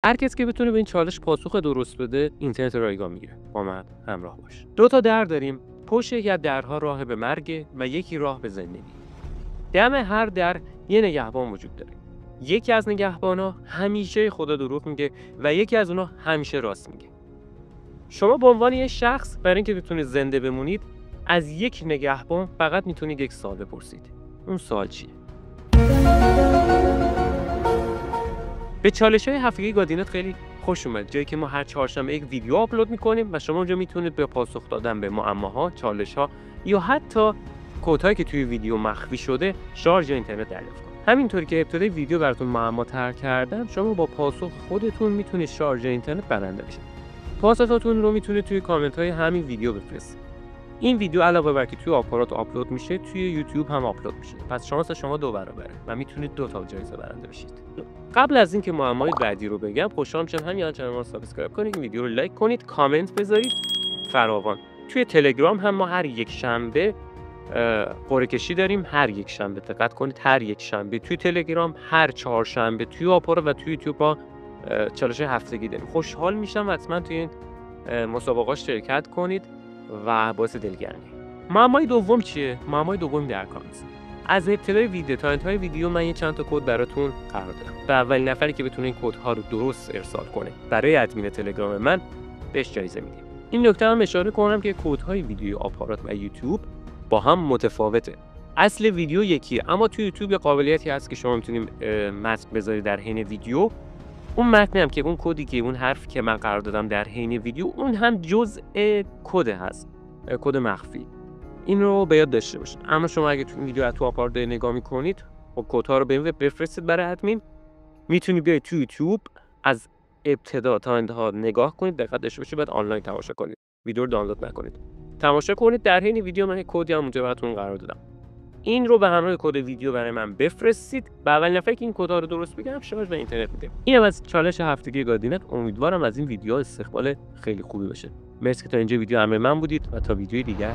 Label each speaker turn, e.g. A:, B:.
A: هر کسی که بتونه به این چالش پاسخ درست بده اینترنت رایگان میگیره. با من همراه باش. 2 تا در داریم. پشت یکی از درها راه به مرگ و یکی راه به زندگی. دم هر در یه نگهبان وجود داره. یکی از نگهبانا همیشه خدا دروغ میگه و یکی از اونها همیشه راست میگه. شما به عنوان یه شخص برای اینکه بتونید زنده بمونید از یک نگهبان فقط میتونید یک سوال بپرسید. اون سوال چیه؟ به چالش‌های هفتگی گادینت خیلی خوش اومد، جایی که ما هر چهارشنبه یک ویدیو آپلود می‌کنیم و شما اونجا میتونید به پاسخ دادن به معماها، چالش‌ها یا حتی کدهایی که توی ویدیو مخفی شده شارژ اینترنت دریافت کنید. همینطوری که ابتدای ویدیو براتون معما طرح کردم، شما با پاسخ خودتون میتونید شارژ اینترنت برنده بشید. پاسخاتون رو میتونید توی کامنت‌های همین ویدیو بفرستید. این ویدیو علاوه بر که توی آپارات آپلود میشه، توی یوتیوب هم آپلود میشه. پس شانس شما 2 برابره و میتونید 2 تا جایزه برنده بشید. قبل از اینکه معمای بعدی رو بگم، خوشحال میشم همین چنل ما رو سابسکرایب کنید، این ویدیو رو لایک کنید، کامنت بذارید فراوان. توی تلگرام هم ما هر یک شنبه قرعه کشی داریم. هر یک شنبه دقت کنید، هر یک شنبه توی تلگرام، هر چهارشنبه توی آپارات و توی یوتیوب با چالش هفتگی داریم. خوشحال میشم حتما توی این مسابقات شرکت کنید و باعث دلگرمی. معمای دوم چیه؟ معمای دوم درکانس. از ابتدای ویدیو تا انتهای ویدیو من یه چند تا کد براتون قرار دادم. و اولین نفری که بتونه این کدها رو درست ارسال کنه برای ادمین تلگرام من بهش جایزه میدیم. این نکته هم اشاره کنم که کدهای ویدیو آپارات و یوتیوب با هم متفاوته. اصل ویدیو یکیه، اما توی یوتیوب یه قابلیتی هست که شما میتونید متن بذارید در حین ویدیو. اون متنی هم که اون کدی که اون حرفی که من قرار دادم در حین ویدیو، اون هم جزء کد هست، کد مخفی. این رو به یاد داشته باشید. اما شما اگه تو این ویدیو تو آپارات نگاه میکنید، خب کدها رو به بفرستید برای ادمین. میتونید بیاید تو یوتیوب از ابتدا تا انتها نگاه کنید، دقت داشته باشید، بعد آنلاین تماشا کنید. ویدیو رو دانلود نکنید. تماشا کنید در حین ویدیو من کدی هم اونجا براتون قرار دادم. این رو به همراه کد ویدیو برای من بفرستید. به اولین نفری که این کدها رو درست بگم شارژ به اینترنت میده. اینم از چالش هفتگی گادینت. امیدوارم از این ویدیوها استقبال خیلی خوبی بشه. مرسی که تا اینجا ویدیو همراه من بودید و تا ویدیوی دیگر